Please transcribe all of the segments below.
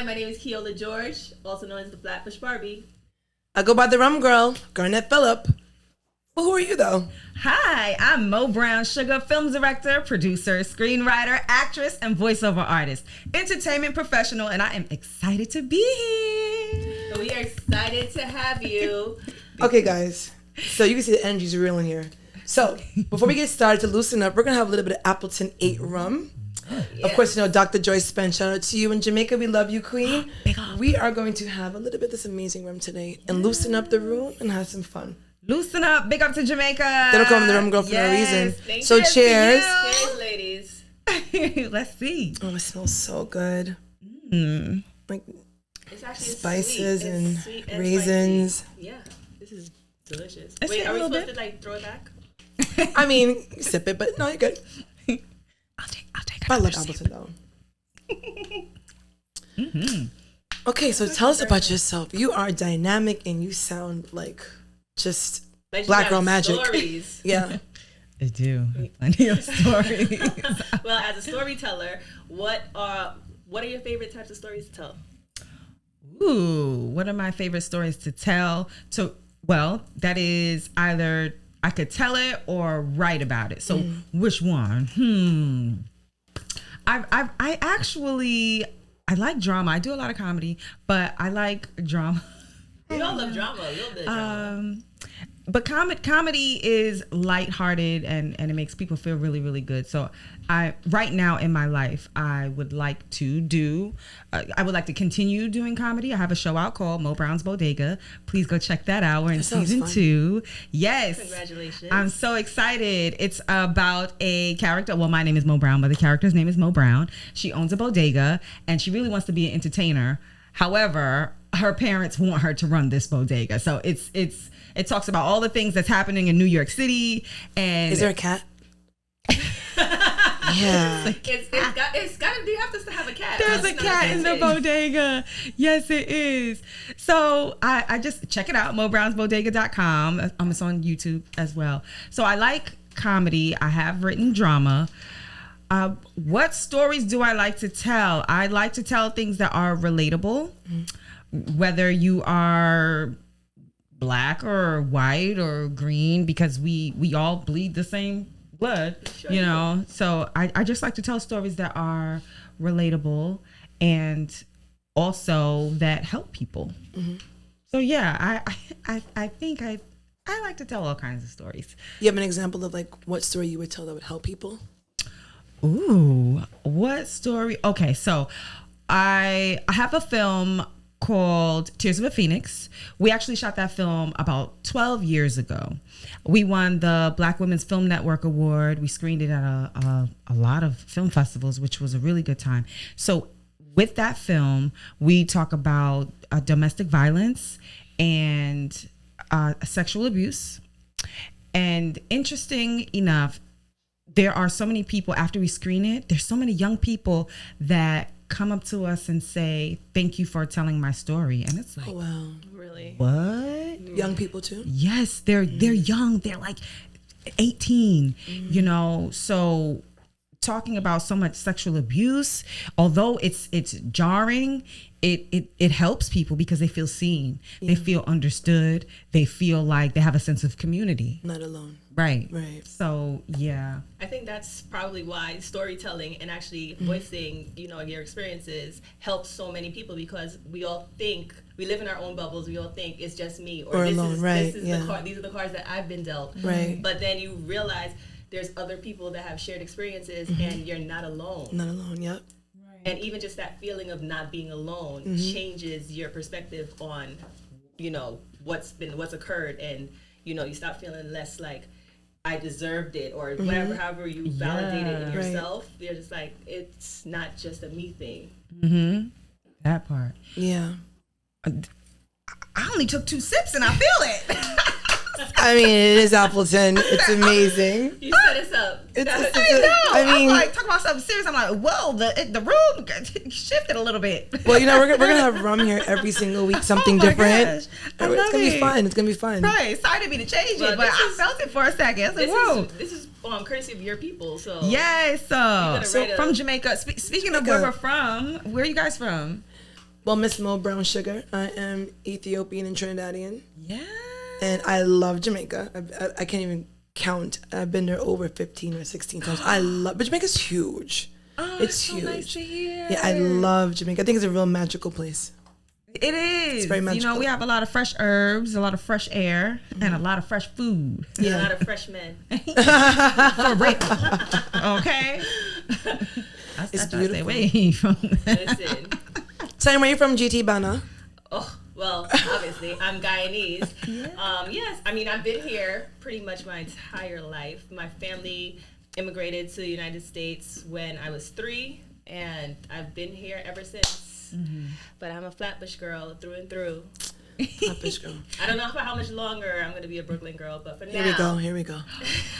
Hi, my name is Kiola George, also known as the Flatbush Barbie. I go by the Rum Girl, Garnett Phillip. Well, who are you, though? Hi, I'm Brown Suga, film director, producer, screenwriter, actress, and voiceover artist, entertainment professional, and I am excited to be here. We are excited to have you. Okay, guys. So you can see the energy's real in here. So before we get started, to loosen up, we're going to have a little bit of Appleton 8 rum. Yes. Of course, you know, Dr. Joyce Spence, shout out to you in Jamaica. We love you, Queen. We are going to have a little bit of this amazing rum today and loosen up the room and have some fun. Loosen up. Big up to Jamaica. They don't call them the Rum Girl for no reason. So cheers. Cheers, ladies. Let's see. Oh, it smells so good. Like it's actually spices sweet. and sweet and raisins. Spicy. Yeah, this is delicious. Let's Wait, are we supposed bit? to like throw it back? I mean, sip it, but no, you're good. I'll take I love Appleton though. Okay, so tell us about yourself. You are dynamic and you sound like just black girl magic. Stories. Yeah. I do. Plenty of stories. Well, as a storyteller, what are your favorite types of stories to tell? Ooh, what are my favorite stories to tell? Well, that is either I could tell it or write about it. So which one? I actually like drama. I do a lot of comedy, but I like drama. We all love drama, a little bit of drama. But comedy is lighthearted and it makes people feel really, really good. So right now in my life, I would like to continue doing comedy. I have a show out called Mo Brown's Bodega. Please go check that out. We're in season 2. Yes. Congratulations. I'm so excited. It's about a character. Well, my name is Mo Brown, but the character's name is Mo Brown. She owns a bodega and she really wants to be an entertainer. However, her parents want her to run this bodega. So it talks about all the things that's happening in New York City. And is there a cat? Yeah. It's got to. You have to have a cat. There's a cat in the bodega. Yes, it is. So I just check it out. MoBrownsBodega.com. It's on YouTube as well. So I like comedy. I have written drama. What stories do I like to tell? I like to tell things that are relatable. Whether you are black or white or green, because we all bleed the same blood, you know. So I just like to tell stories that are relatable and also that help people. So yeah, I think I like to tell all kinds of stories. You have an example of like what story you would tell that would help people? Ooh, what story? Okay, so I have a film called Tears of a Phoenix. We actually shot that film about 12 years ago. We won the Black Women's Film Network Award. We screened it at a lot of film festivals, which was a really good time. So with that film, we talk about domestic violence and sexual abuse. And interesting enough, there are so many people, after we screen it, there's so many young people that come up to us and say, thank you for telling my story. And it's like, oh, wow. Really? What? Young people too? Yes, they're young. They're like 18, you know. So talking about so much sexual abuse, although it's jarring, it helps people because they feel seen. They feel understood. They feel like they have a sense of community. Not alone. Right. So, yeah. I think that's probably why storytelling and actually voicing, you know, your experiences helps so many people, because we all think, we live in our own bubbles. We all think it's just me or this alone, is the card. These are the cards that I've been dealt. Right. But then you realize there's other people that have shared experiences and you're not alone. Not alone, yep. And even just that feeling of not being alone changes your perspective on, you know, what's occurred, and, you know, you stop feeling less like I deserved it or whatever, however you validate it in yourself. You're just like, it's not just a me thing. That part. Yeah. I only took 2 sips and I feel it. I mean, it is Appleton. It's amazing. You set us up. I mean, I'm like, talking about something serious. I'm like, whoa, the room shifted a little bit. Well, you know, we're gonna have rum here every single week, something different. I love it's gonna be fun. It's gonna be fun. Right. Sorry to be to change it, but I felt it for a second. I was like, whoa. This is courtesy of your people. So yes. So from Jamaica. Speaking of where we're from, where are you guys from? Well, Miss Mo Brown Sugar. I am Ethiopian and Trinidadian. Yeah. And I love Jamaica. I can't even count. I've been there over 15 or 16 times. But Jamaica's huge. Oh, it's so huge. nice to hear. Yeah, I love Jamaica. I think it's a real magical place. It is. It's very magical. We have a lot of fresh herbs, a lot of fresh air, and a lot of fresh food. Yeah. A lot of fresh men. For real. Okay. It's beautiful. Stay away from that. Listen. So, where you from, GT Bana? Oh, well, obviously, I'm Guyanese. Yes, I mean, I've been here pretty much my entire life. My family immigrated to the United States when I was 3, and I've been here ever since. Mm-hmm. But I'm a Flatbush girl through and through. Flatbush girl. I don't know for how much longer I'm going to be a Brooklyn girl, but for Here now. Here we go.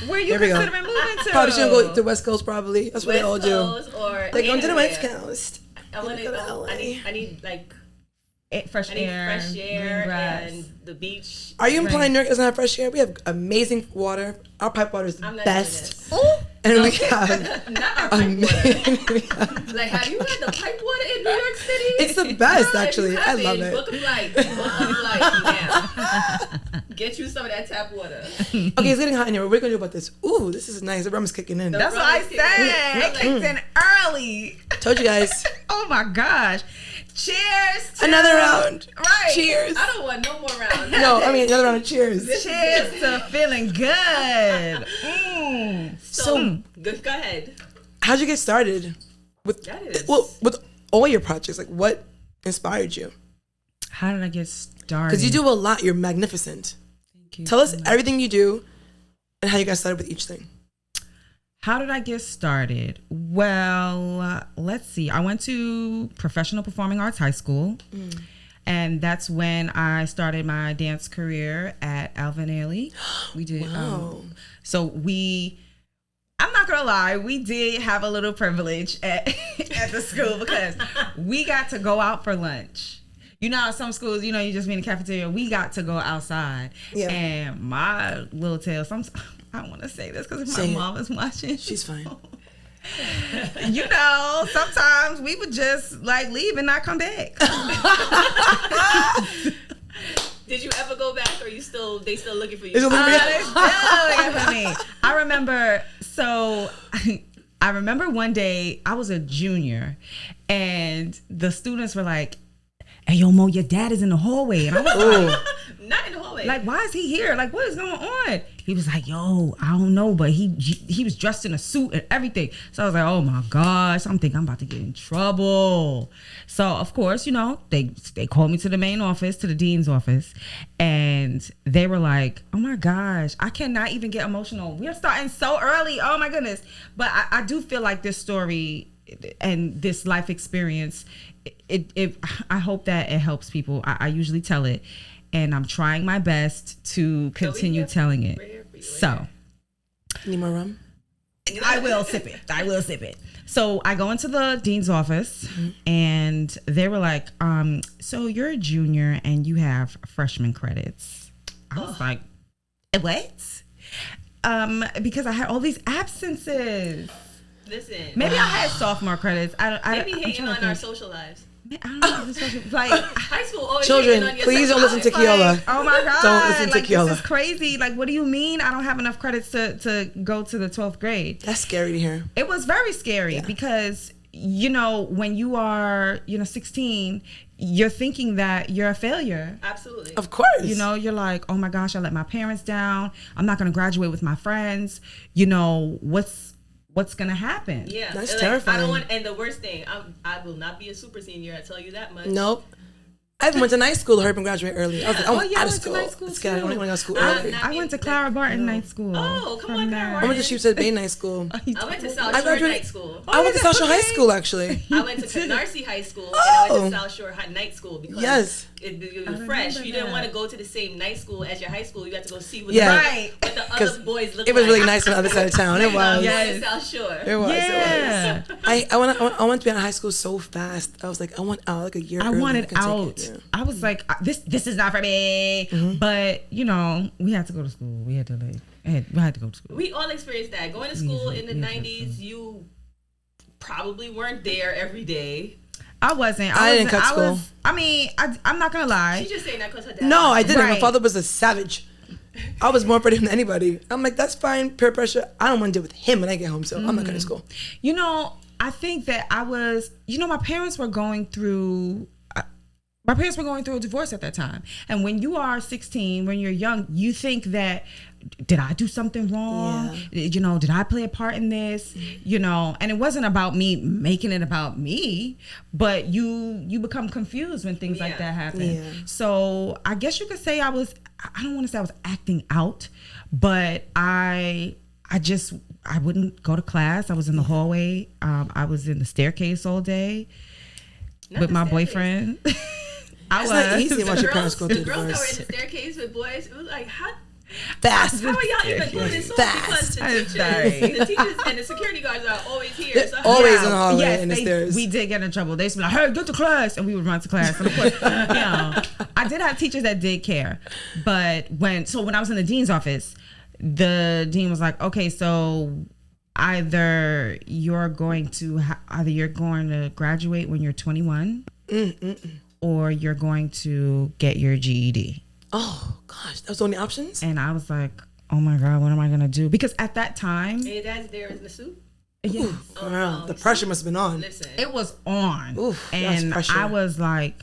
Where you considering moving to? Probably shouldn't go to the West Coast, probably. That's what West they all Coast do. Or They're going to the West anywhere. Coast. I need like fresh air, green grass, and the beach. Are you implying New York doesn't have fresh air? We have amazing water. Our pipe water is the best. And we have not our pipe water. Like, have you had the pipe water in New York City? It's the best, actually. I love it. Book a flight. Book a flight now. Get you some of that tap water. Okay, it's getting hot in here. What are we going to do about this? Ooh, this is nice. The rum is kicking in. That's what I said. It kicked in early. Told you guys. Oh my gosh. Cheers to another round. Right. Cheers. I don't want no more rounds. No, I mean another round of cheers. Cheers to feeling good. So go ahead. How'd you get started with all your projects? Like, what inspired you? How did I get started? Because you do a lot. You're magnificent. Thank you. Tell us everything you do and how you got started with each thing. How did I get started? Well, let's see. I went to Professional Performing Arts High School, and that's when I started my dance career at Alvin Ailey. We did. Wow. I'm not gonna lie, we did have a little privilege at the school because we got to go out for lunch. You know, some schools, you just be in the cafeteria. We got to go outside. Yeah. And my little tale, I don't want to say this because if my mom is watching. She's fine. Sometimes we would just leave and not come back. Did you ever go back, or they still looking for you? They still looking for me. I remember one day I was a junior, and the students were like, "Hey, yo, Mo, your dad is in the hallway," and I was like, "Not in the hallway. Like, why is he here? Like, what is going on?" He was like, "Yo, I don't know, but he was dressed in a suit and everything." So I was like, "Oh my gosh, I'm thinking I'm about to get in trouble." So of course, they called me to the main office, to the dean's office, and they were like, "Oh my gosh, I cannot even get emotional. We're starting so early. Oh my goodness." But I do feel like this story and this life experience, I hope that it helps people. I usually tell it, and I'm trying my best to continue telling it. So, need more rum? I will sip it. So I go into the dean's office, and they were like, "So you're a junior and you have freshman credits." I was like, "What?" Because I had all these absences. Listen, maybe I had sophomore credits. Maybe hating on our social lives. I don't know. High school always children, on your please don't listen to Kiola. Oh my God. Don't listen to Kiola. This is crazy. What do you mean I don't have enough credits to go to the 12th grade? That's scary to hear. It was very scary because, when you are, 16, you're thinking that you're a failure. Absolutely. Of course. You're like, "Oh my gosh, I let my parents down. I'm not going to graduate with my friends. What's gonna happen?" Yeah, that's terrifying. I don't want, and the worst thing, I will not be a super senior. I tell you that much. Nope. I went to night school to hurry and graduate early. I was like, I went out of school. To night school Let's get out. I want to go to school early. I went to Clara Barton Night School. Oh, come on, Clara I Barton. went to Sheepshead Bay Night School. I went to South Shore Night School. I went to South Shore High School, actually. I went to Canarsie High School, and I went to South Shore Night School because you were fresh. You didn't want to go to the same night school as your high school. You had to go see what the other boys looked like. It was really nice on the other side of town. It was. Yes. South Shore. It was. Yeah. I wanted to be out of high school so fast. I was like, I want out like a year early. I wanted out. I was like, this is not for me. But we had to go to school. We had to go to school. We all experienced that. Going to school in the 90s, you probably weren't there every day. I wasn't. I didn't cut school. I'm not gonna lie. She just saying that because her dad. No, I didn't. My Right. father was a savage. I was more afraid of him than anybody. I'm like, that's fine, peer pressure. I don't want to deal with him when I get home, so I'm not going to school. You know, I think that I was, my parents were going through a divorce at that time. And when you are 16, when you're young, you think that, did I do something wrong? Yeah. Did I play a part in this? And it wasn't about me making it about me, but you become confused when things like that happen. Yeah. So I guess you could say I don't want to say I was acting out, but I wouldn't go to class. I was in the hallway. I was in the staircase all day with my boyfriend. It's not easy once your parents go through the girls that divorce. were in the staircase with boys, it was like, how Fast. are y'all even doing this? So Fast. because the teachers and the security guards are always here. They're So always in the hallway and the they- stairs. We did get in trouble. They used to be like, "Hey, get to class," and we would run to class. And of course, I did have teachers that did care. But when I was in the dean's office, the dean was like, "Okay, so either you're going to graduate when you're 21, or you're going to get your GED." Oh, gosh. That was the only options? And I was like, "Oh my God, what am I gonna do?" Because at that time, and your dad's there in the suit. yes, Girl, the pressure must have been on. Listen, it was on. Oof, that's and pressure. I was like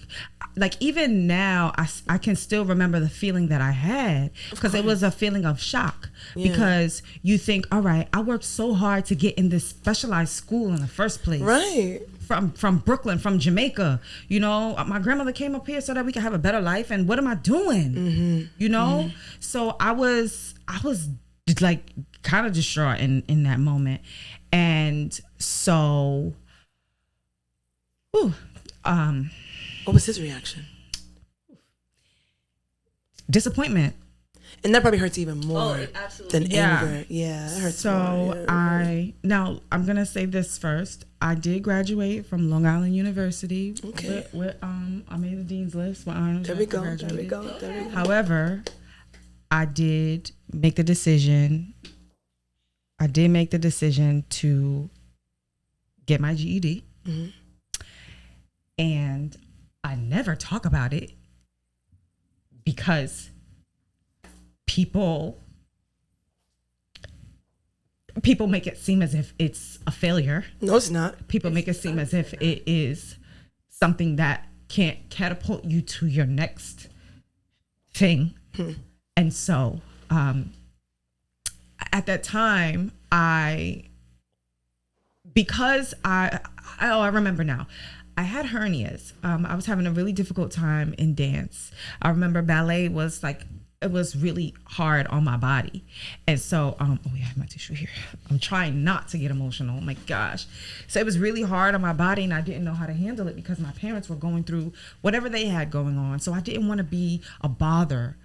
even now I can still remember the feeling that I had, because it was a feeling of shock. Because you think, all right, I worked so hard to get in this specialized school in the first place. Right. From Brooklyn, from Jamaica, my grandmother came up here so that we could have a better life. And what am I doing? So I was like kind of distraught in that moment. And so, what was his reaction? disappointment. And that probably hurts even more absolutely. than Yeah. anger. Yeah, that hurts So more. Yeah. now I'm gonna say this first. I did graduate from Long Island University. Okay. I made the dean's list. With honors. There we after go. There we graduating. go. There we go. However, I did make the decision. To get my GED, and I never talk about it because people make it seem as if it's a failure. No, it's not. People make it seem as if it is something that can't catapult you to your next thing. And so at that time, I remember now, I had hernias. I was having a really difficult time in dance. I remember ballet was like, it was really hard on my body. And so, I have my tissue here. I'm trying not to get emotional. Oh my gosh. So it was really hard on my body, and I didn't know how to handle it because my parents were going through whatever they had going on. So I didn't want to be a bother,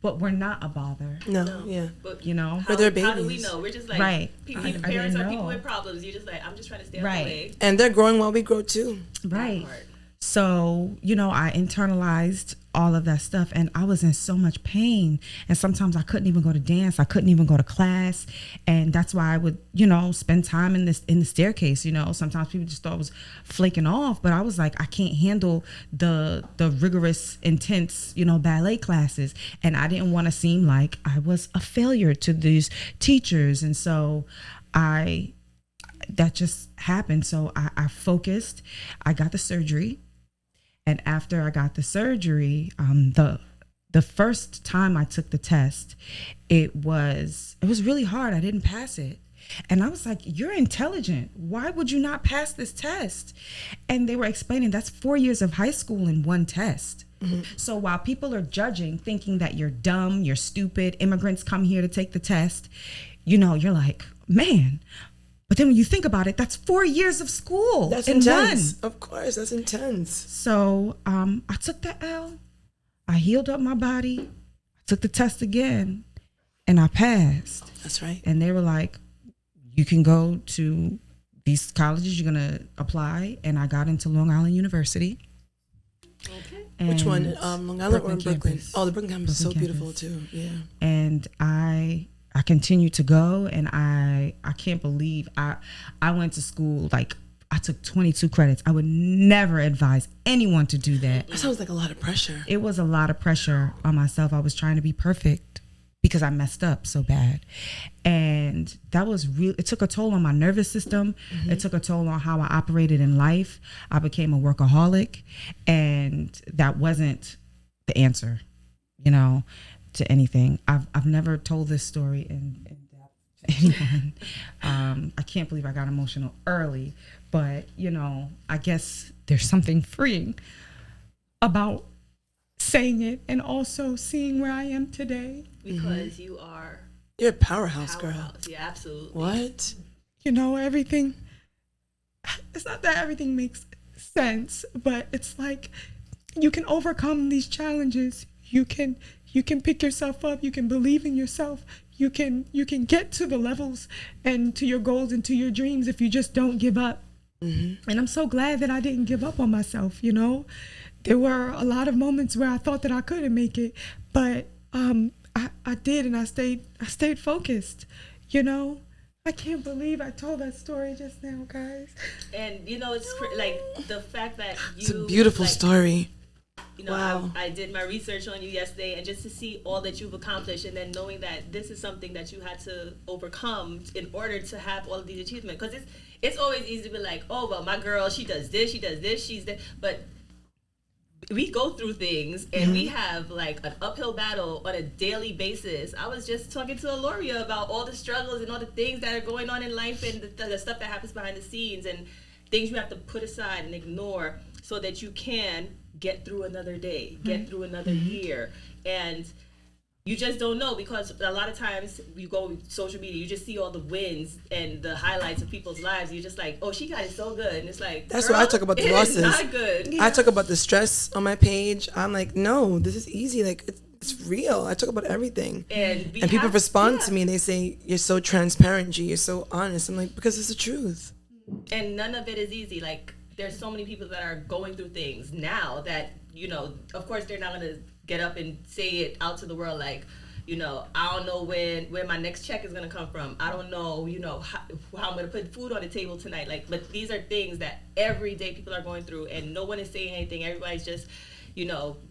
but we're not a bother. No, yeah. But Or they're how do we babies. know? We're just like, Right. parents I are didn't people know. with problems. You're just like, I'm just trying to stay out Right. the way. And they're growing while we grow too. Right. Part. So, I internalized all of that stuff, and I was in so much pain. And sometimes I couldn't even go to dance. I couldn't even go to class. And that's why I would, spend time in the staircase. Sometimes people just thought I was flaking off, but I was like, I can't handle the rigorous, intense, ballet classes. And I didn't want to seem like I was a failure to these teachers. And so that just happened. So I focused. I got the surgery. And after I got the surgery, the first time I took the test, it was really hard. I didn't pass it. And I was like, you're intelligent. Why would you not pass this test? And they were explaining that's 4 years of high school in one test. So while people are judging, thinking that you're dumb, you're stupid, immigrants come here to take the test, you're like, man. But then when you think about it, that's 4 years of school. That's in intense. one. Of course, that's intense. So I took the L. I healed up my body. I took the test again, and I passed. That's right. And they were like, you can go to these colleges, you're going to apply. And I got into Long Island University. Okay. Which one? Long Island or in Brooklyn? campus. Oh, the Brooklyn campus is so Brooklyn beautiful campus. too. Yeah. And I continued to go, and I can't believe I went to school like I took 22 credits. I would never advise anyone to do that. That sounds like a lot of pressure. It was a lot of pressure on myself. I was trying to be perfect because I messed up so bad. And that was real. It took a toll on my nervous system. It took a toll on how I operated in life. I became a workaholic, and that wasn't the answer, to anything. I've never told this story in depth to anyone. I can't believe I got emotional early, but I guess there's something freeing about saying it and also seeing where I am today. Because you're a powerhouse, girl. Yeah, absolutely. What? Everything. It's not that everything makes sense, but it's like you can overcome these challenges. You can pick yourself up. You can believe in yourself. You can get to the levels and to your goals and to your dreams if you just don't give up. And I'm so glad that I didn't give up on myself. There were a lot of moments where I thought that I couldn't make it, but I did, and I stayed focused. I can't believe I told that story just now, guys. And it's like the fact that it's a beautiful story. Wow. I did my research on you yesterday, and just to see all that you've accomplished, and then knowing that this is something that you had to overcome in order to have all of these achievements. Because it's always easy to be like, oh, well, my girl, she does this, she's that. But we go through things, and we have like an uphill battle on a daily basis. I was just talking to Aloria about all the struggles and all the things that are going on in life, and the stuff that happens behind the scenes, and things you have to put aside and ignore so that you can get through another day, get through another year. And you just don't know, because a lot of times you go social media, you just see all the wins and the highlights of people's lives. You're just like, oh, she got it so good. And it's like, that's what I talk about, the losses. It's not good. I talk about the stress on my page. I'm like, no, this is easy. Like, it's real. I talk about everything. And people respond to me, and they say, you're so transparent, G. You're so honest. I'm like, because it's the truth. And none of it is easy. Like, there's so many people that are going through things now that, of course they're not going to get up and say it out to the world like, I don't know where my next check is going to come from. I don't know, how I'm going to put food on the table tonight. Like, but these are things that every day people are going through, and no one is saying anything. Everybody's just,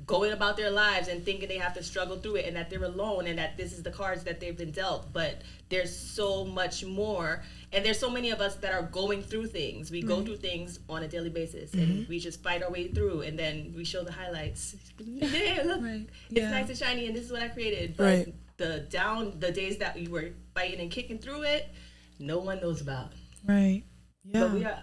going about their lives and thinking they have to struggle through it, and that they're alone, and that this is the cards that they've been dealt. But there's so much more, and there's so many of us that are going through things. We go through things on a daily basis, and we just fight our way through, and then we show the highlights. Yeah, look, it's nice and shiny, and this is what I created. But the days that we were fighting and kicking through it, no one knows about. Right. Yeah. But we are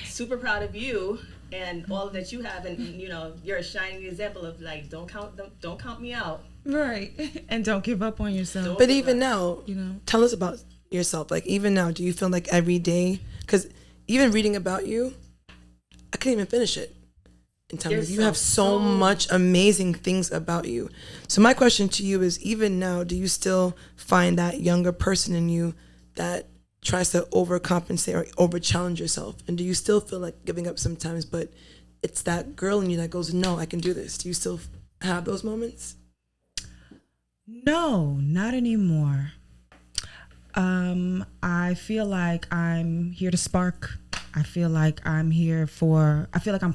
super proud of you and all that you have, and you're a shining example of like, don't count me out. Right. And don't give up on yourself. But even now, tell us about yourself. Like, even now, do you feel like every day, because even reading about you, I couldn't even finish it in time. You have so much amazing things about you. So my question to you is, even now, do you still find that younger person in you that tries to overcompensate or over-challenge yourself? And do you still feel like giving up sometimes, but it's that girl in you that goes, no, I can do this? Do you still have those moments? No, not anymore. I feel like I'm here to spark. I feel like I'm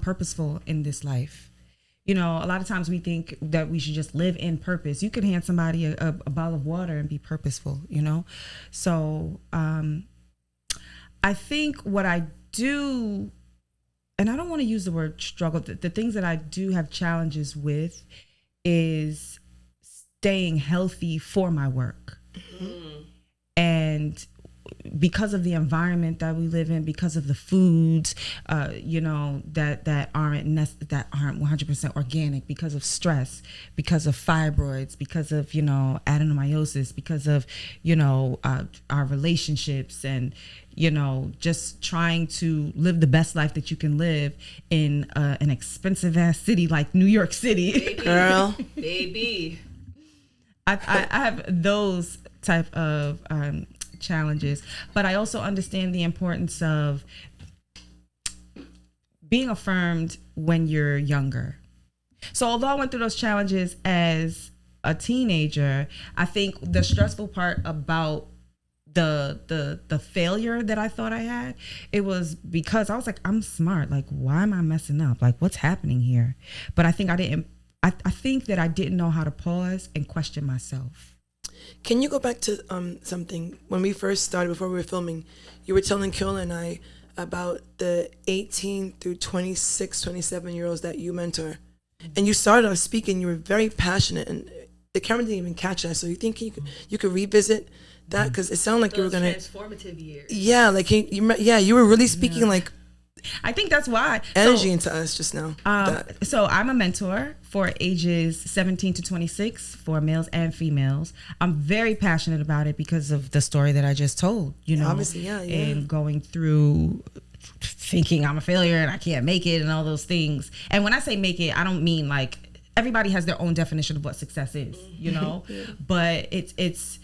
purposeful in this life. A lot of times we think that we should just live in purpose. You could hand somebody a bottle of water and be purposeful, So I think what I do, and I don't want to use the word struggle, the things that I do have challenges with is staying healthy for my work. And because of the environment that we live in, because of the foods, that aren't 100% organic, because of stress, because of fibroids, because of adenomyosis, because of our relationships, and just trying to live the best life that you can live in an expensive ass city like New York City. Baby. Girl, baby. I have those type of challenges, but I also understand the importance of being affirmed when you're younger. So although I went through those challenges as a teenager, I think the stressful part about the failure that I thought I had, it was because I was like, I'm smart. Like, why am I messing up? Like, what's happening here? But I think I think that I didn't know how to pause and question myself. Can you go back to something? When we first started, before we were filming, you were telling Kiola and I about the 18 through 26, 27-year-olds that you mentor. And you started off speaking, you were very passionate, and the camera didn't even catch that. So you think you could revisit that? Because it sounded like you were going to... transformative years. Yeah, like you were really speaking like... I think that's why. Energy into us just now. So I'm a mentor for ages 17 to 26 for males and females. I'm very passionate about it because of the story that I just told, you know. Obviously, yeah. And going through thinking I'm a failure and I can't make it and all those things. And when I say make it, I don't mean like everybody has their own definition of what success is, you know. But it's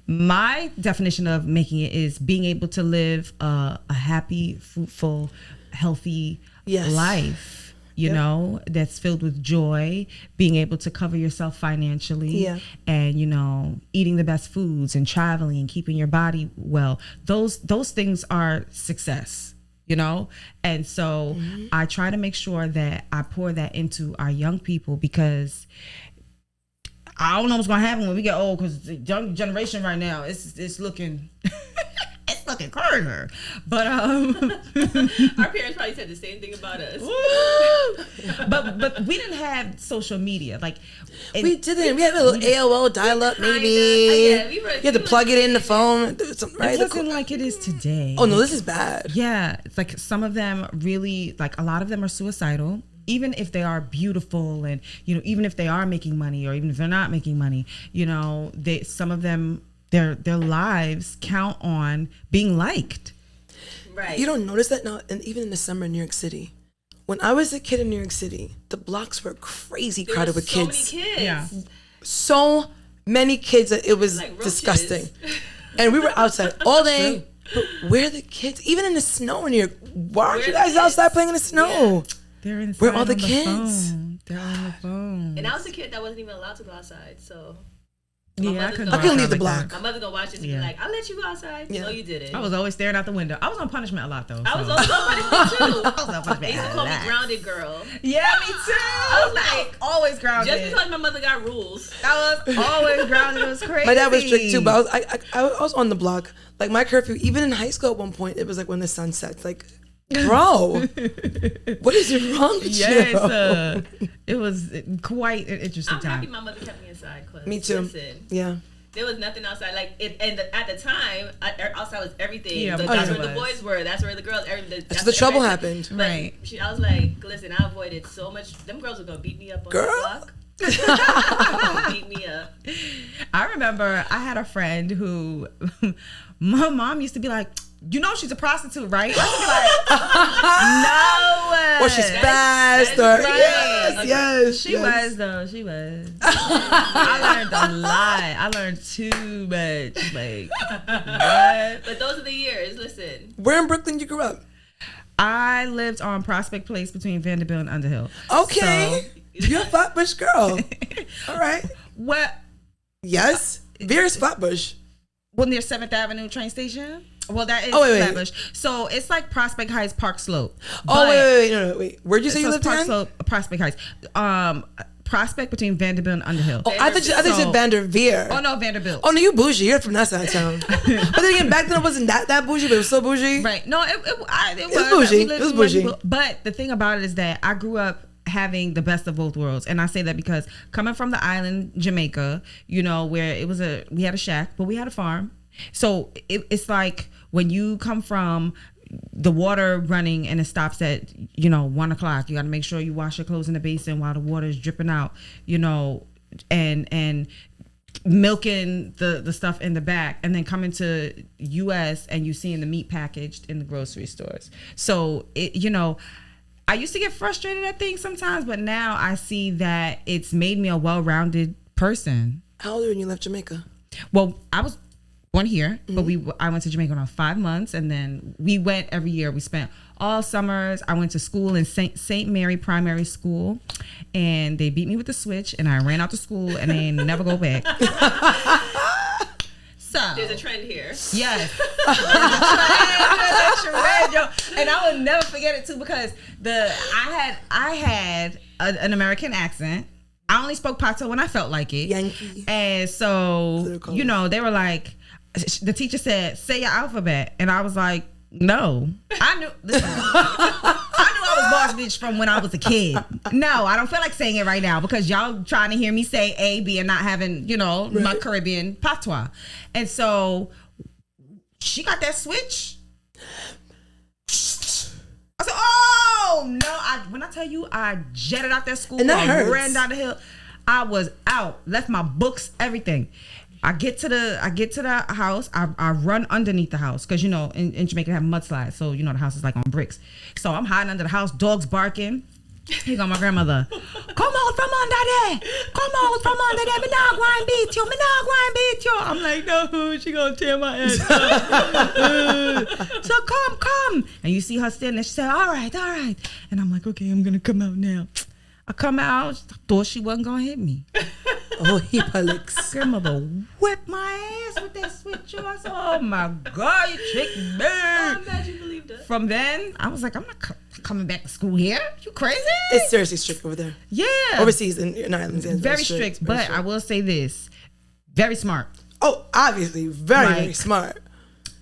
my definition of making it is being able to live a happy, fruitful, healthy life, you know, that's filled with joy, being able to cover yourself financially, and, you know, eating the best foods and traveling and keeping your body well. Those things are success, you know? And so I try to make sure that I pour that into our young people, because I don't know what's gonna happen when we get old, because the young generation right now, it's looking it's looking crazy. But our parents probably said the same thing about us. but we didn't have social media. Like we didn't. We had a little AOL dial-up, maybe. You had to plug it in the phone. Right? It wasn't like it is today. Oh no, this is bad. Yeah, it's like some of them really, like a lot of them are suicidal. Even if they are beautiful, and, you know, even if they are making money, or even if they're not making money, you know, some of them, their lives count on being liked. Right. You don't notice that now, and even in the summer in New York City. When I was a kid in New York City, the blocks were crazy crowded with kids. So many kids. Yeah. So many kids that it was like disgusting. And we were outside all day. But where are the kids? Even in the snow in New York. Why aren't you guys outside playing in the snow? Yeah. They're inside. Where are all the on kids? Phone. They're on the phone. And I was a kid that wasn't even allowed to go outside, so. Yeah, I couldn't leave the block. My mother gonna watch this and be like, "I'll let you go outside." Yeah. No, you didn't. I was always staring out the window. I was on punishment a lot, though. I was also on punishment too. I was on punishment. They used to call me grounded girl. Yeah, me too. I was like always grounded. Just because my mother got rules. I was always grounded. It was crazy. My dad was strict too, but I was on the block. Like my curfew, even in high school at one point, it was like when the sun sets. Like, bro, what is wrong with you? It was quite an interesting time. I'm happy my mother kept me inside. Me too. Listen, yeah. There was nothing outside. Like at the time, outside was everything. Yeah, that's where the boys were. That's where the girls. That's where the trouble happened. But right. I was like, listen, I avoided so much. Them girls were gonna beat me up on the block. Beat me up. I remember I had a friend who my mom used to be like, you know, she's a prostitute, right? I No. was like, no. Or she's fast. Or right. Yes. She was though. She was. I learned a lot. I learned too much. Like, what? But those are the years. Listen. Where in Brooklyn you grew up? I lived on Prospect Place between Vanderbilt and Underhill. Okay. So, you're a Flatbush girl. All right. What? Yes. Vere's Flatbush. Well, near 7th Avenue train station. Well, that is Flatbush. So it's like Prospect Heights, Park Slope. Oh, wait. Where'd you say you lived Park again? Slope, Prospect Heights. Prospect between Vanderbilt and Underhill. Oh, I thought you said Vanderveer. Oh, no, Vanderbilt. Oh, no, you bougie. You're from that side of town. But then again, back then it wasn't that bougie, but it was so bougie. Right. No, it was bougie. It was bougie. But the thing about it is that I grew up having the best of both worlds, and I say that because coming from the island, Jamaica, you know, where we had a shack, but we had a farm. So it's like when you come from the water running and it stops at 1 o'clock, you got to make sure you wash your clothes in the basin while the water is dripping out, and milking the stuff in the back, and then coming to US and you seeing the meat packaged in the grocery stores. So I used to get frustrated at things sometimes, but now I see that it's made me a well-rounded person. How old were you when you left Jamaica? Well, I was born here, but I went to Jamaica on 5 months, and then we went every year. We spent all summers. I went to school in St. Mary Primary School, and they beat me with the switch, and I ran out to school, and they never go back. So there's a trend here. Yes. There's a trend, yo. And I will never forget it too because I had an American accent. I only spoke Patois when I felt like it. Yankee. And so, you know, they were like, the teacher said, say your alphabet. And I was like, no. I knew I was boss bitch from when I was a kid. No, I don't feel like saying it right now because y'all trying to hear me say A, B, and not having, you know, my Caribbean patois. And so she got that switch. I said, oh no! When I tell you, I jetted out that school. And that hurts. Ran down the hill. I was out, left my books, everything. I get to the house. I run underneath the house because, you know, in Jamaica they have mudslides, so you know the house is like on bricks. So I'm hiding under the house, dogs barking. Here go my grandmother. Come out from under there. Come out from under there. Me not go and beat you. Me not go and beat you. I'm like, no, she gonna tear my head. So come. And you see her standing there. She said, all right. And I'm like, okay, I'm gonna come out now. I come out, thought she wasn't gonna hit me. Oh, Alex. Grandmother whipped my ass with that switch. I said, oh my God, you tricked me. I'm glad you believed it. From then, I was like, I'm not coming back to school here. You crazy? It's seriously strict over there. Yeah. Overseas in Ireland. Yeah, very strict. But I will say this. Very smart. Oh, obviously. Very smart.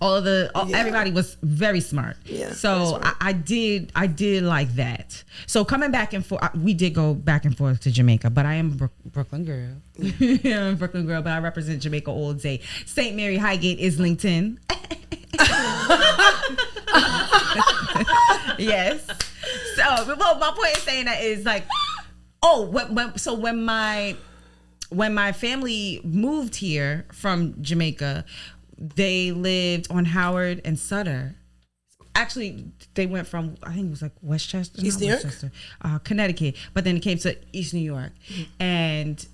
Everybody was very smart. Yeah. So I did like that. So coming back and forth, we did go back and forth to Jamaica, but I am a Brooklyn girl. I'm a Brooklyn girl, but I represent Jamaica all day. St. Mary Highgate, Islington. Yes. So, well, my point in saying that is like, when my family moved here from Jamaica, they lived on Howard and Sutter. Actually, they went from, I think it was like Westchester, East New York? Connecticut, but then it came to East New York, and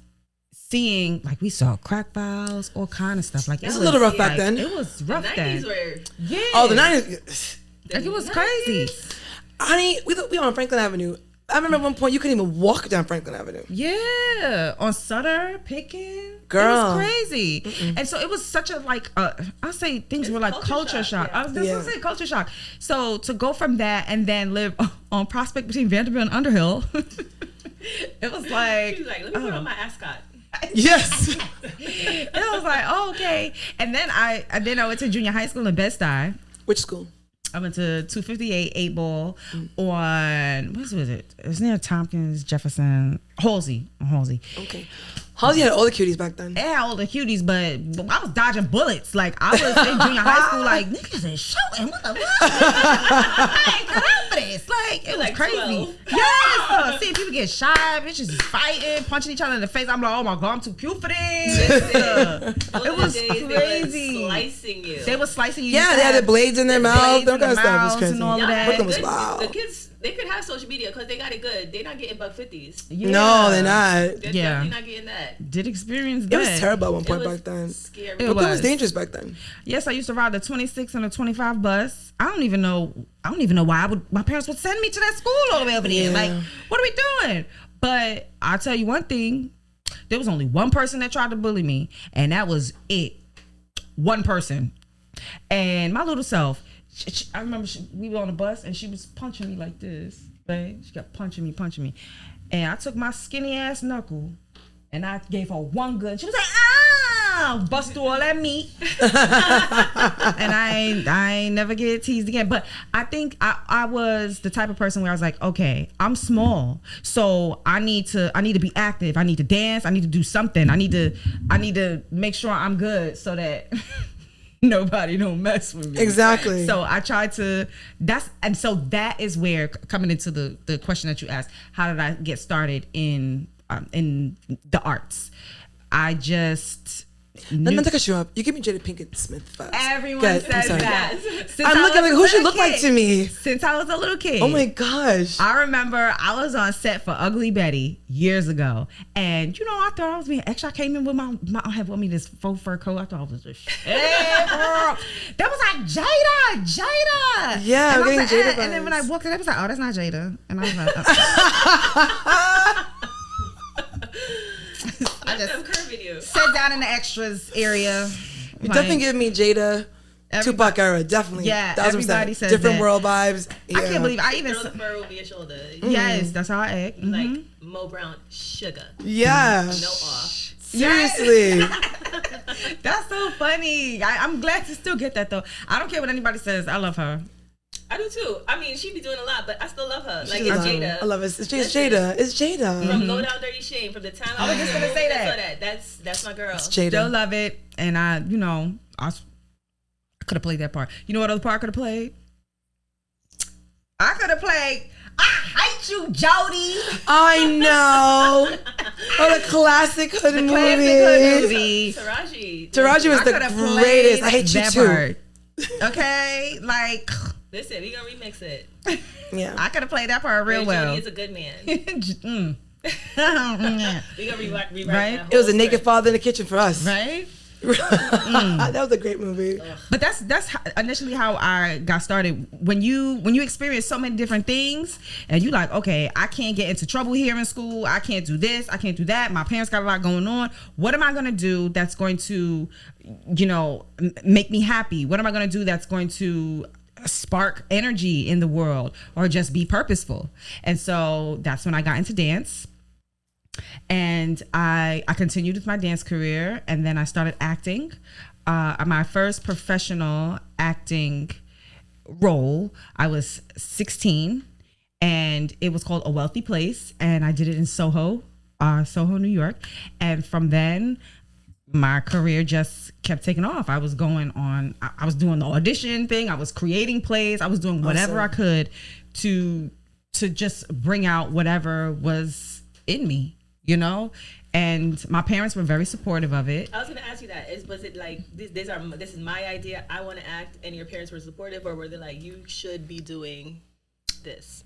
seeing, like, we saw crack vials, all kind of stuff. Like, it was a little rough back then. It was rough the 90s then. were. Yeah. Oh, the 90s. Like, it was crazy. Honey, we on Franklin Avenue. I remember at one point you couldn't even walk down Franklin Avenue. Yeah, on Sutter, picking. Girl. It was crazy. Mm-mm. And so it was such a, like, I'll say things were like culture shock. Yeah. I was just going to say culture shock. So to go from that and then live on Prospect between Vanderbilt and Underhill, it was like. She was like, let me put on my ascot. Yes. It was like, oh, okay. And then I went to junior high school in Bed-Stuy. Which school? I went to 258 8 Ball on, what was it? It was near Tompkins, Jefferson, Halsey. Okay. Halsey had all the cuties back then. It had all the cuties, but I was dodging bullets. Like, I was in junior high school, like, niggas ain't shooting. What the fuck? I ain't got out for this. Like, it was like crazy. 12. Yes. Seeing people get shot, bitches is fighting, punching each other in the face. I'm like, oh my God, I'm too cute for this. It was crazy. They were slicing you. They were slicing you. Yeah, they had the blades in their mouth. That kind of stuff was crazy. And all of that. Brooklyn was wild. The kids, they could have social media because they got it good. They're not getting $1.50s. Yeah. No, they're not. They're Yeah. definitely not getting that. Did experience It that. was terrible at one point It was back then. scary. Brooklyn was dangerous back then. Yes, I used to ride the 26 and the 25 bus. I don't even know why my parents would send me to that school all the way over there. Yeah. Like, what are we doing? But I'll tell you one thing. There was only one person that tried to bully me, and that was it. One person. And my little self, I remember we were on the bus, and she was punching me like this. Right? She kept punching me. And I took my skinny ass knuckle, and I gave her one good. She was like, ah! Bust through all that meat. And I ain't never get teased again. But I think I was the type of person where I was like, okay, I'm small, so I need to be active. I need to dance. I need to do something. I need to make sure I'm good so that nobody don't mess with me. Exactly. So I tried to. So that is where, coming into the question that you asked, how did I get started in the arts? I just. Not to cut you up. You give me Jada Pinkett Smith vibes. Everyone Good, says I'm sorry. that. I'm looking like, who she look like to me? Since I was a little kid. Oh my gosh. I remember I was on set for Ugly Betty years ago, and I thought I was being extra. I came in with I had with me this faux fur coat. I thought I was just shit, girl. That was like Jada. Yeah, I'm getting like, Jada vibes. and then when I walked in, I was like, oh, that's not Jada. And I was like, I just I'm curving you. sat down in the extras area. You definitely give me Jada, Tupac era, definitely. Yeah, 1000%. everybody says different that. world vibes. Yeah. I can't believe I even. Throw the fur over your shoulder. Yes, that's how I act. Like Mo Brown Sugar. Yeah. No off. Seriously. That's so funny. I'm glad to still get that though. I don't care what anybody says. I love her. I do too. I mean, she be doing a lot, but I still love her. Like, She's it's awesome. Jada. I love it. It's Jada. It's Jada. From Low Down Dirty Shame, from the time I was just gonna say that. That's my girl. It's Jada. Still love it, and I could have played that part. You know what other part I could have played? I could have played I Hate You, Jody. I know. Oh, the classic hood movie. Taraji was the greatest. I Hate You Too. Part. Okay, like listen, we gonna remix it. Yeah, I could have played that part real well. Jody is a good man. Yeah. We gonna rewrite Right? that it was a whole naked script. father in the kitchen for us. Right? That was a great movie. But that's initially how I got started. When you experience so many different things, and you like, okay, I can't get into trouble here in school. I can't do this. I can't do that. My parents got a lot going on. What am I gonna do that's going to, make me happy? What am I gonna do that's going to spark energy in the world, or just be purposeful? And so that's when I got into dance. And I continued with my dance career, and then I started acting. My first professional acting role, I was 16, and it was called A Wealthy Place, and I did it in Soho, New York. And from then, my career just kept taking off. I was doing the audition thing. I was creating plays. I was doing whatever I could to just bring out whatever was in me. And my parents were very supportive of it. I was going to ask you that. Was it like, this is my idea, I want to act, and your parents were supportive, or were they like, you should be doing this?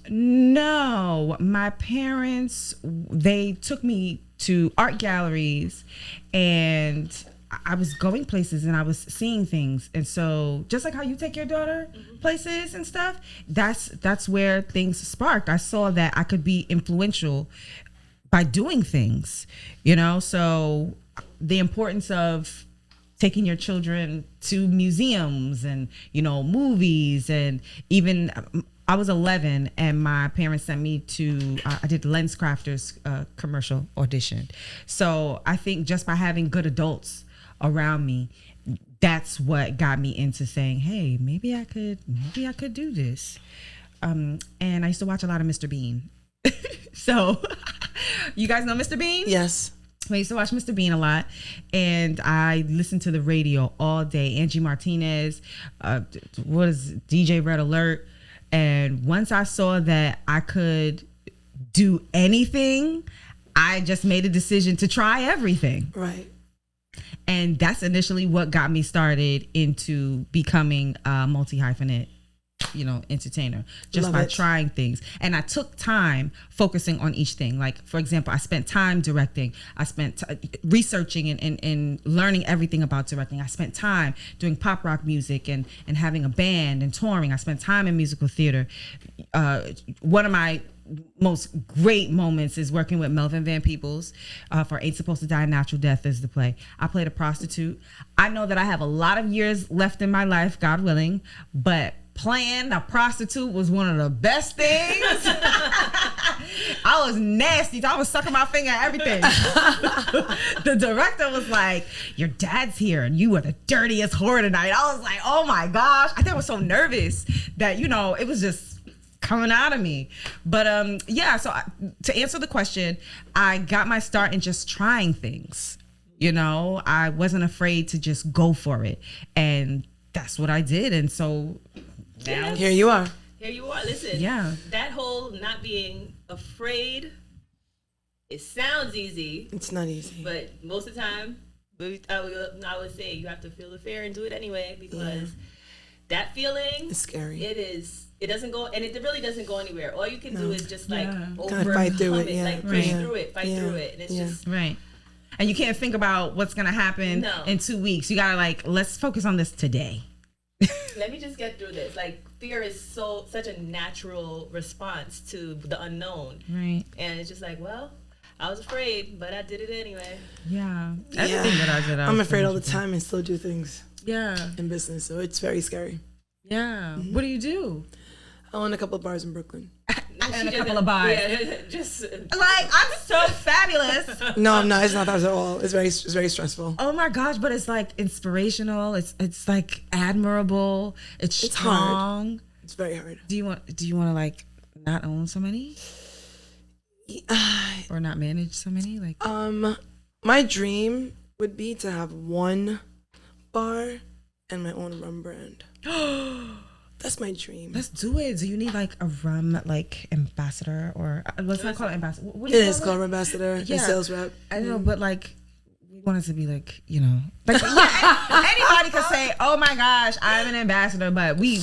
No. My parents, they took me to art galleries, and I was going places and I was seeing things. And so just like how you take your daughter places and stuff, that's where things sparked. I saw that I could be influential by doing things, so the importance of taking your children to museums and, movies. And even I was 11 and my parents sent me to, I did Lens Crafters commercial audition. So I think just by having good adults around me, that's what got me into saying, hey, maybe I could do this. And I used to watch a lot of Mr. Bean. So you guys know Mr. Bean? Yes. I used to watch Mr. Bean a lot, and I listened to the radio all day. Angie Martinez, DJ Red Alert. And once I saw that I could do anything, I just made a decision to try everything. Right. And that's initially what got me started into becoming a multi-hyphenate, entertainer, just by trying things. And I took time focusing on each thing. Like, for example, I spent time directing. I spent researching and learning everything about directing. I spent time doing pop rock music and having a band and touring. I spent time in musical theater. One of my most great moments is working with Melvin Van Peebles for Ain't Supposed to Die a Natural Death is the play. I played a prostitute. I know that I have a lot of years left in my life, God willing, but playing a prostitute was one of the best things. I was nasty. I was sucking my finger at everything. The director was like, your dad's here and you are the dirtiest whore tonight. I was like, oh my gosh. I think I was so nervous that, it was just coming out of me. But to answer the question, I got my start in just trying things. I wasn't afraid to just go for it. And that's what I did. And so now here you are. Listen, that whole not being afraid, it sounds easy. It's not easy. But most of the time, I would say you have to feel the fear and do it anyway, because that feeling, it's scary. It is. It doesn't go, and it really doesn't go anywhere. All you can do is just overcome fight through it, like push through it, fight through it, and it's just right. And you can't think about what's gonna happen in 2 weeks. You gotta let's focus on this today. Let me just get through this. Like, fear is such a natural response to the unknown, right? And it's just like, well, I was afraid, but I did it anyway. Yeah. Everything that I did, I'm afraid all the time and still do things. Yeah. In business, so it's very scary. Yeah. What do you do? I own a couple of bars in Brooklyn. And a couple of bars. Yeah, just like, I'm so fabulous. No, I'm not. It's not that at all. It's very stressful. Oh my gosh, but it's like inspirational. It's like admirable. It's strong. Hard. It's very hard. Do you want to like not own so many? Or not manage so many? Like my dream would be to have one bar and my own rum brand. That's my dream. Let's do it. Do you need like a rum like ambassador or let's not call it ambassador? What it is called ambassador and sales rep. I know, but like we want it to be like, you know, like anybody could say, "Oh my gosh, I'm an ambassador," but we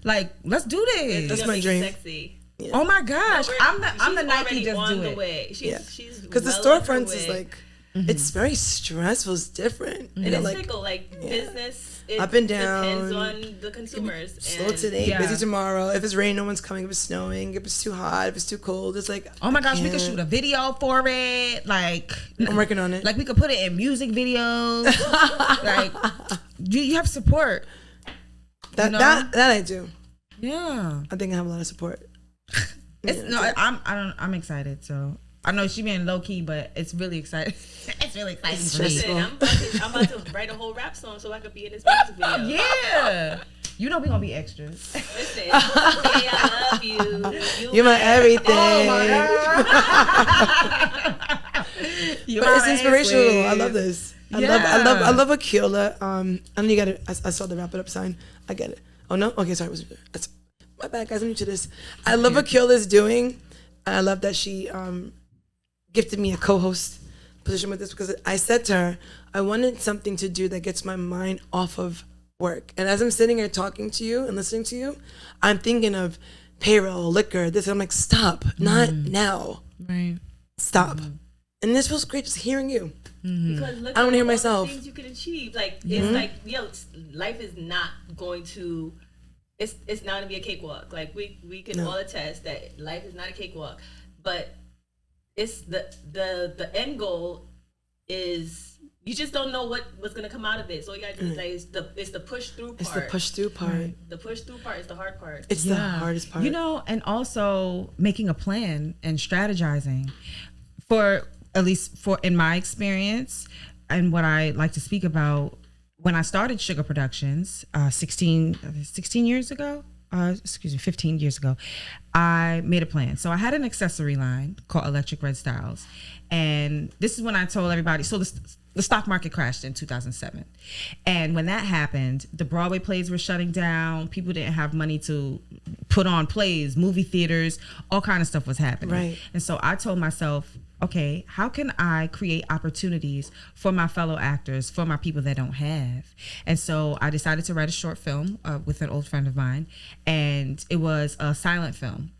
like let's do this. That's my dream. Sexy. Yeah. Oh my gosh, I'm the Nike just do it. Way. She's because the storefronts is like it's very stressful. It's different. And it's fickle, like business. It up and down. Depends on the consumers. Slow today, busy tomorrow. If it's raining, no one's coming. If it's snowing, if it's too hot, if it's too cold, it's like, oh my gosh, we could shoot a video for it. Like, I'm working on it. Like, we could put it in music videos. Like, you have support. That I do. Yeah, I think I have a lot of support. I'm excited. So I know she being low key, but it's really exciting. It's really exciting. Listen, I'm about to write a whole rap song so I could be in this music video. Yeah. You know we're gonna be extras. Listen, hey, I love you. You're my everything. Oh my God. But it's inspirational. I love this. I love what Kiola. I know you got it. I saw the wrap it up sign. I get it. Oh no. Okay, sorry. That's my bad, guys. I'm new to this. I love what Kiola is doing. I love that she gifted me a co-host position with this because I said to her, I wanted something to do that gets my mind off of work. And as I'm sitting here talking to you and listening to you, I'm thinking of payroll, liquor, this. I'm like, stop, not now. Right. Stop. And this feels great just hearing you. Because look, I don't want to hear all myself. The things you can achieve. Like it's like, life is not going to. It's not gonna be a cakewalk. Like we can all attest that life is not a cakewalk, but it's the end goal is you just don't know what's gonna come out of it. So all you gotta do is like it's the push through part. It's the push through part. Right. The push through part is the hard part. It's the hardest part. You know, and also making a plan and strategizing. For at least in my experience and what I like to speak about. When I started Sugar Productions 15 years ago, I made a plan. So I had an accessory line called Electric Red Styles. And this is when I told everybody, so the stock market crashed in 2007. And when that happened, the Broadway plays were shutting down. People didn't have money to put on plays, movie theaters, all kind of stuff was happening. Right. And so I told myself, okay, how can I create opportunities for my fellow actors, for my people that don't have? And so I decided to write a short film with an old friend of mine, and it was a silent film.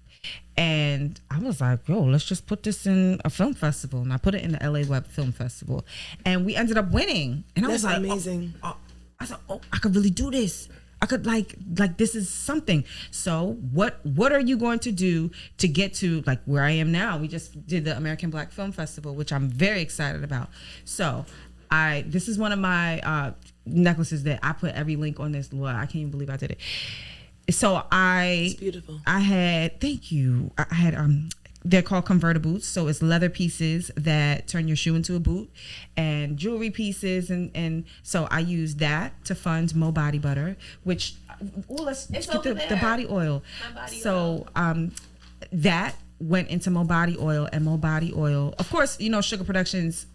And I was like, yo, let's just put this in a film festival. And I put it in the LA Web Film Festival. And we ended up winning. And I was like, amazing. I said, I could really do this. I could like this is something. So what are you going to do to get to like where I am now? We just did the American Black Film Festival, which I'm very excited about. So this is one of my necklaces that I put every link on this. Lord, I can't even believe I did it. So it's beautiful. Thank you. I had they're called converter boots. So it's leather pieces that turn your shoe into a boot and jewelry pieces. And so I use that to fund Mo Body Butter, which, let's get the body oil. That went into Mo Body Oil, and Mo Body Oil, of course, you know, Sugar Productions,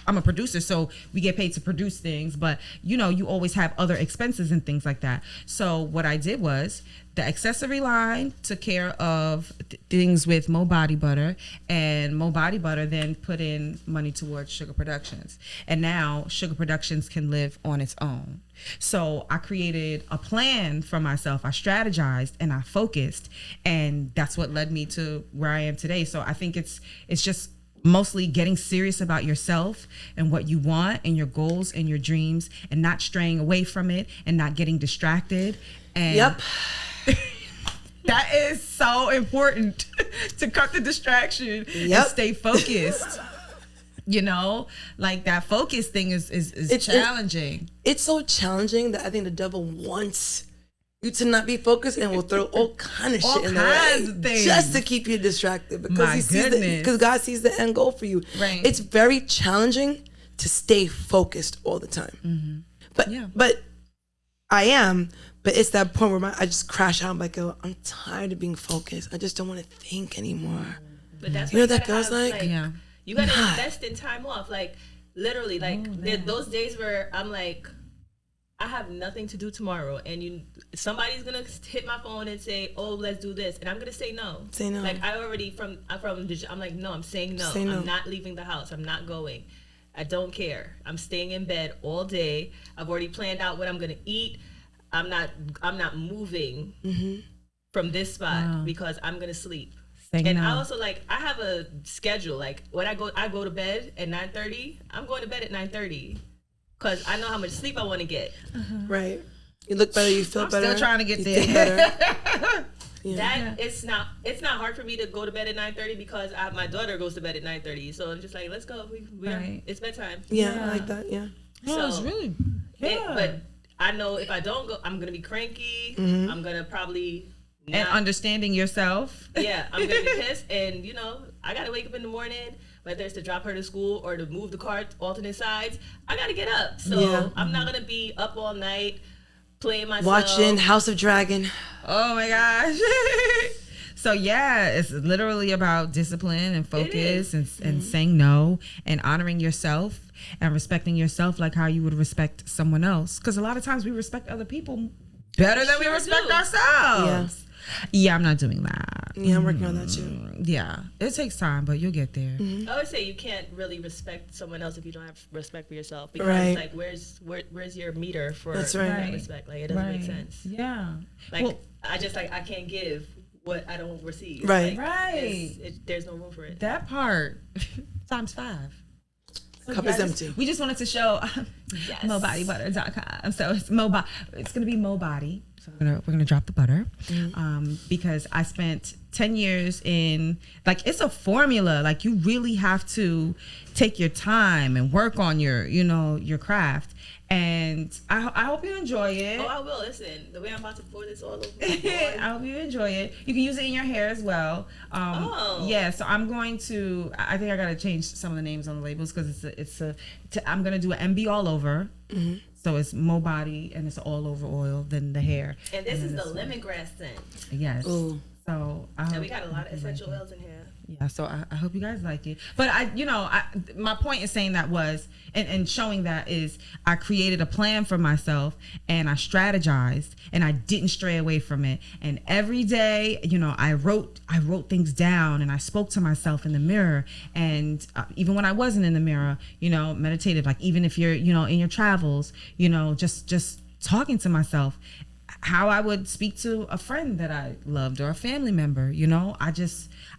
I'm a producer, so we get paid to produce things, but you know, you always have other expenses and things like that. So what I did was the accessory line took care of things with Mo Body Butter, and Mo Body Butter then put in money towards Sugar Productions. And now Sugar Productions can live on its own. So I created a plan for myself. I strategized and I focused, and that's what led me to where I am today. So I think it's just mostly getting serious about yourself and what you want and your goals and your dreams, and not straying away from it and not getting distracted. And yep. That is so important to cut the distraction and stay focused. You know, like that focus thing is challenging. It's so challenging that I think the devil wants you to not be focused and will throw all kind of shit in the way just to keep you distracted because because God sees the end goal for you. Right. It's very challenging to stay focused all the time. But I am. But it's that point where I just crash out. I'm like, oh, I'm tired of being focused. I just don't want to think anymore. But that's you know what that feels like? You gotta invest in time off. Like literally, like those days where I'm like, I have nothing to do tomorrow, and somebody's gonna hit my phone and say, "Oh, let's do this," and I'm gonna say no. Say no. Like I already I'm like, no, I'm saying no. I'm not leaving the house. I'm not going. I don't care. I'm staying in bed all day. I've already planned out what I'm gonna eat. I'm not moving from this spot because I'm gonna sleep. I also I have a schedule. Like when I go to bed at 9:30. I'm going to bed at 9:30 because I know how much sleep I want to get. Right. You look better. You feel better. Still trying to get there. It's not hard for me to go to bed at 9:30 because my daughter goes to bed at 9:30. So I'm just like, let's go. It's bedtime. Yeah, I like that. Yeah. So it's really. But I know if I don't go, I'm gonna be cranky. I'm gonna probably. And understanding yourself. Yeah, I'm gonna be pissed, and I gotta wake up in the morning, whether it's to drop her to school or to move the car alternate sides. I gotta get up, so I'm not gonna be up all night playing myself. Watching House of Dragon. Oh my gosh. So it's literally about discipline and focus and saying no and honoring yourself and respecting yourself like how you would respect someone else. Because a lot of times we respect other people better than we respect ourselves. Yeah, I'm not doing that. Yeah, I'm working on that too. Yeah, it takes time, but you'll get there. I always say you can't really respect someone else if you don't have respect for yourself. Because like, where's your meter for that respect? Like, it doesn't make sense. Yeah. Like, I can't give what I don't receive. Right. Like, there's no room for it. That part times 5. Cup is empty. We just wanted to show mobodybutter.com. So it's it's gonna be Mobody. So we're gonna drop the butter because I spent 10 years in it's a formula. Like you really have to take your time and work on your craft. And I hope you enjoy it. Oh, I will. Listen, the way I'm about to pour this all over. I hope you enjoy it. You can use it in your hair as well. Yeah. So I'm going to. I think I gotta change some of the names on the labels because I'm gonna do an MB all over. So it's Mobody and it's all over oil. Then the hair. And this is the lemongrass scent. Yes. Ooh. So we got a lot of essential oils in here. Yeah, so I hope you guys like it. But my point in saying that was, and showing that is, I created a plan for myself and I strategized and I didn't stray away from it. And every day, I wrote things down and I spoke to myself in the mirror. And even when I wasn't in the mirror, meditative. Like even if you're, in your travels, just talking to myself. How I would speak to a friend that I loved or a family member,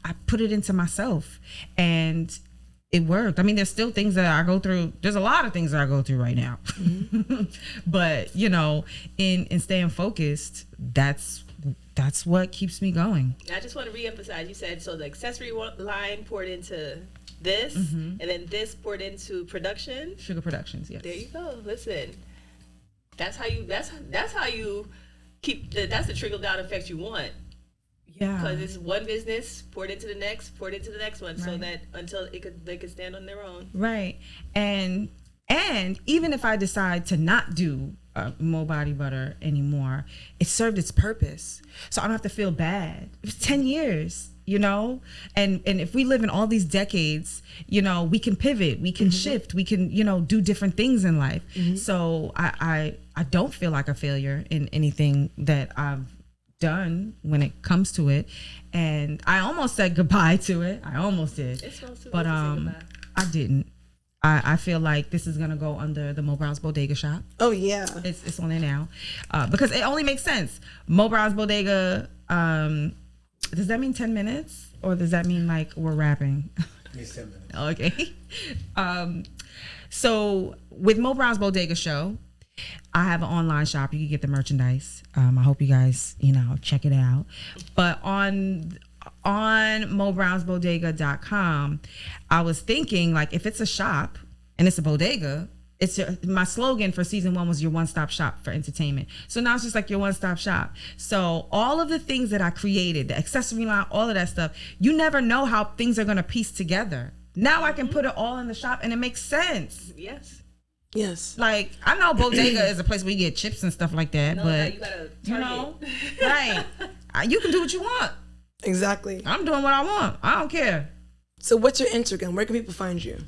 I put it into myself and it worked. I mean, there's still things that I go through. There's a lot of things that I go through right now, but in staying focused, that's what keeps me going. I just want to reemphasize, you said, so the accessory line poured into this and then this poured into production. Sugar Productions, yes. There you go. Listen, that's how you keep that's the trickle down effect you want. Yeah, because it's one business poured into the next one, so that until they could stand on their own. Right. And even if I decide to not do Mobody butter anymore, it served its purpose, so I don't have to feel bad. It was 10 years, and if we live in all these decades, we can pivot, we can shift, we can do different things in life. So I don't feel like a failure in anything that I've done when it comes to it, and I almost said goodbye to it. I almost did, but I didn't. I feel like this is gonna go under the Mo Brown's Bodega shop. Oh yeah, it's on there now because it only makes sense. Mo Brown's Bodega. Does that mean 10 minutes or does that mean like we're rapping? It's 10 minutes. Okay. So with Mo Brown's Bodega show, I have an online shop. You can get the merchandise. I hope you guys, check it out. But on mobrownsbodega.com, I was thinking, like, if it's a shop and it's a bodega, my slogan for season 1 was your one-stop shop for entertainment. So now it's just like your one-stop shop. So all of the things that I created, the accessory line, all of that stuff, you never know how things are going to piece together. Now I can put it all in the shop and it makes sense. Yes. Like, I know Bodega is a place where you get chips and stuff like that, but you gotta right. You can do what you want. Exactly. I'm doing what I want. I don't care. So what's your Instagram? Where can people find you?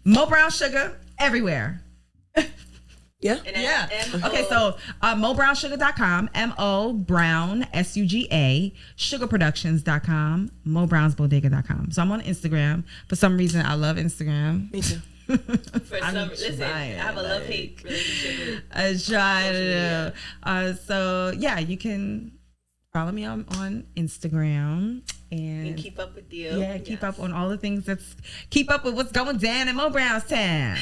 Mo Brown Suga everywhere. Yeah. Yeah. Okay, so mobrownssuga.com, M-O Brown SUGA, sugarproductions.com, mobrownsbodega.com. So I'm on Instagram. For some reason, I love Instagram. Me too. Listen, I have a love-hate relationship with I try to do. So yeah, you can follow me on Instagram and keep up with you. Yeah, keep up on all the things keep up with what's going down in Mo Brown's town.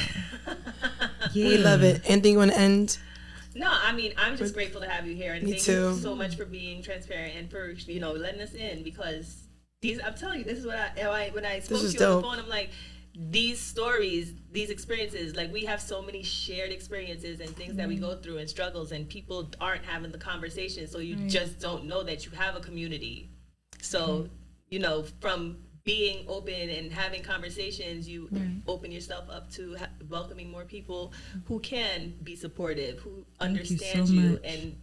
Yeah. We love it. Anything you want to end? No, I mean, I'm just grateful to have you here, and Me thank too. you so much for being transparent and for letting us in, because I'm telling you, this is what when I spoke to you on the phone, I'm like, these stories, these experiences, like, we have so many shared experiences and things that we go through and struggles, and people aren't having the conversation, so you just don't know that you have a community. So, from being open and having conversations, you open yourself up to welcoming more people who can be supportive, who understand you, and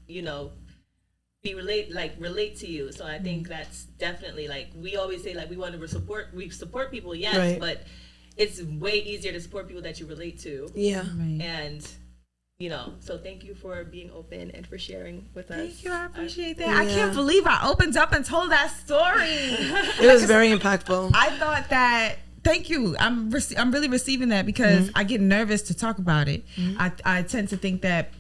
relate to you. So I think that's definitely, like, we always say, like, we support people, yes, right. but it's way easier to support people that you relate to. Yeah. Right. And so thank you for being open and for sharing with us. Thank you, I appreciate that. I can't believe I opened up and told that story. It was very impactful. I thought that. Thank you. I'm really receiving that, because I get nervous to talk about it. I tend to think that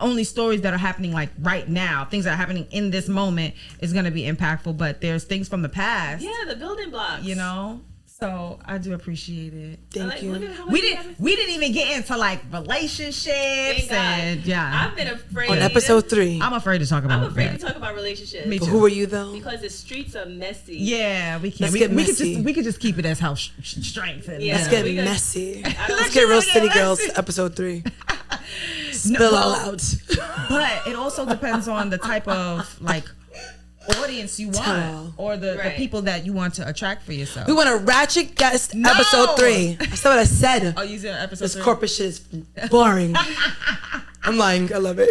only stories that are happening, like, right now, things that are happening in this moment, is going to be impactful. But there's things from the past. Yeah, the building blocks. So I do appreciate it. Thank you. We didn't even get into, like, relationships and I've been afraid. On episode 3. I'm afraid to talk about. I'm afraid to talk about relationships. Me too. But who are you though? Because the streets are messy. Yeah, we can't. Let's get messy. We could just keep it as house strength. And, Let's get messy. Let's get Real City Girls episode 3. Spill all out. But it also depends on the type of, like, audience you want, or the people that you want to attract for yourself. We want a ratchet guest. Episode 3. That's what I said. Oh, you said episode 3? This corporate shit is boring. I'm lying. I love it.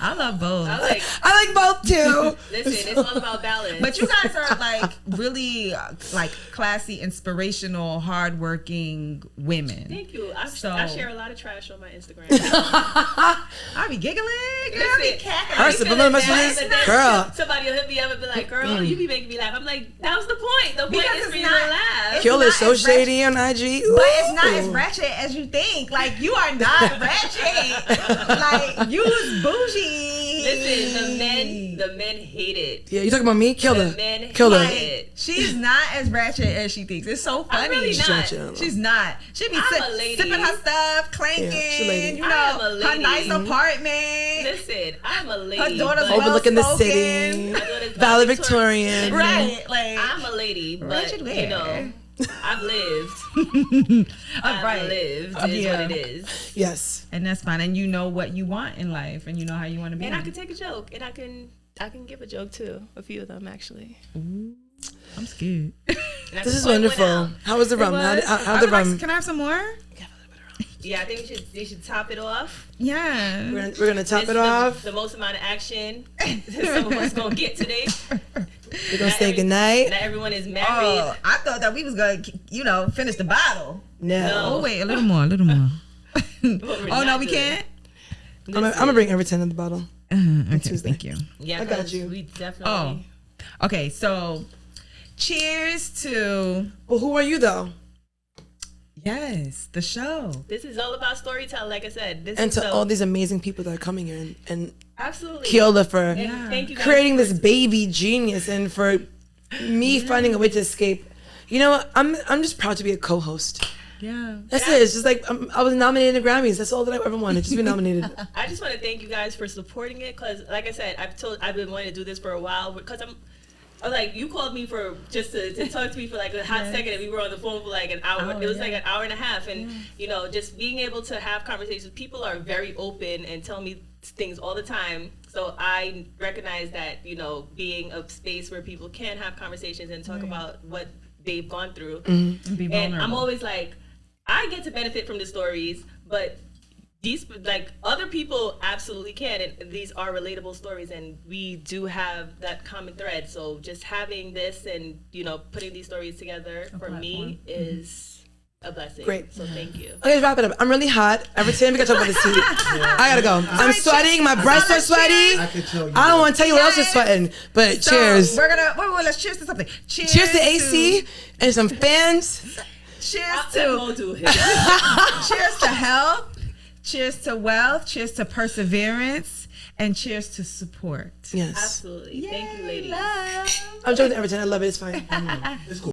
I love both. I like both too. Listen, it's all about balance. But you guys are, like, really like, classy, inspirational, hardworking women. Thank you. I share a lot of trash on my Instagram. I be giggling. I be cackling. Girl. Somebody will hit me up and be like, "Girl, you be making me laugh." I'm like, that was the point. The point is for you to laugh. Kiola is so shady on IG. But it's not as ratchet as you think. Like, you are not ratchet. Like, you was bougie. Listen, the men hate it. Yeah, you talking about me? Kiola. The men hate it. She's not as ratchet as she thinks. It's so funny. I'm really not. She's not. She be sipping her stuff, clanking. Yeah, she's a lady. Her nice apartment. Listen, I'm a lady. Her daughter's overlooking the city. Valley Victorian. Right. Like, I'm a lady, but I've lived. I've lived is what it is. Yes. And that's fine. And you know what you want in life, and you know how you want to be. And I can take a joke, and I can give a joke too. A few of them, actually. Ooh, I'm scared. This is wonderful. How was the rum? How the rum? Can I have some more? Yeah, I think we should top it off. Yeah. We're gonna top it off. The most amount of action some of us gonna get today. We're gonna say goodnight. Not everyone is married. Oh, I thought that we was gonna, finish the bottle. No. Oh wait, a little more. Oh no, we can't. I'm gonna bring everything in the bottle. Okay, thank you. Yeah, I got you. We definitely. Oh, okay. So, cheers to. Well, who are you though? Yes, the show. This is all about storytelling, like I said. And to all these amazing people that are coming here, and absolutely Kiola for thank you guys creating this baby genius, and for me finding a way to escape. You know what? I'm just proud to be a co-host. Yeah. That's it. It's just like I was nominated in the Grammys. That's all that I ever wanted. Just be nominated. I just want to thank you guys for supporting it, because like I said, I've been wanting to do this for a while, because I was like, you called me for just to talk to me for like a hot second, and we were on the phone for like an hour. It was like an hour and a half, and you know, just being able to have conversations. People are very open and tell me things all the time. So I recognize that, you know, being a space where people can have conversations and talk about what they've gone through. And be vulnerable. And I'm always like, I get to benefit from the stories, but these, like, other people absolutely can, and these are relatable stories, and we do have that common thread. So just having this and, you know, putting these stories together for me is a blessing. Great. So thank you. Okay, let's wrap it up. I'm really hot. Every time we gotta talk about this heat. I gotta go. I'm sweating. My breasts are sweaty. I can tell you. I don't want to tell you what else is sweating, but So cheers. we're gonna let's cheers to something. Cheers Cheers to AC and some fans. Cheers We'll to do it. cheers to health. Cheers to wealth. Cheers to perseverance. And cheers to support. Yes. Absolutely. Thank you, ladies. Love. I'm joking, Everton. I love it. It's fine. It's cool.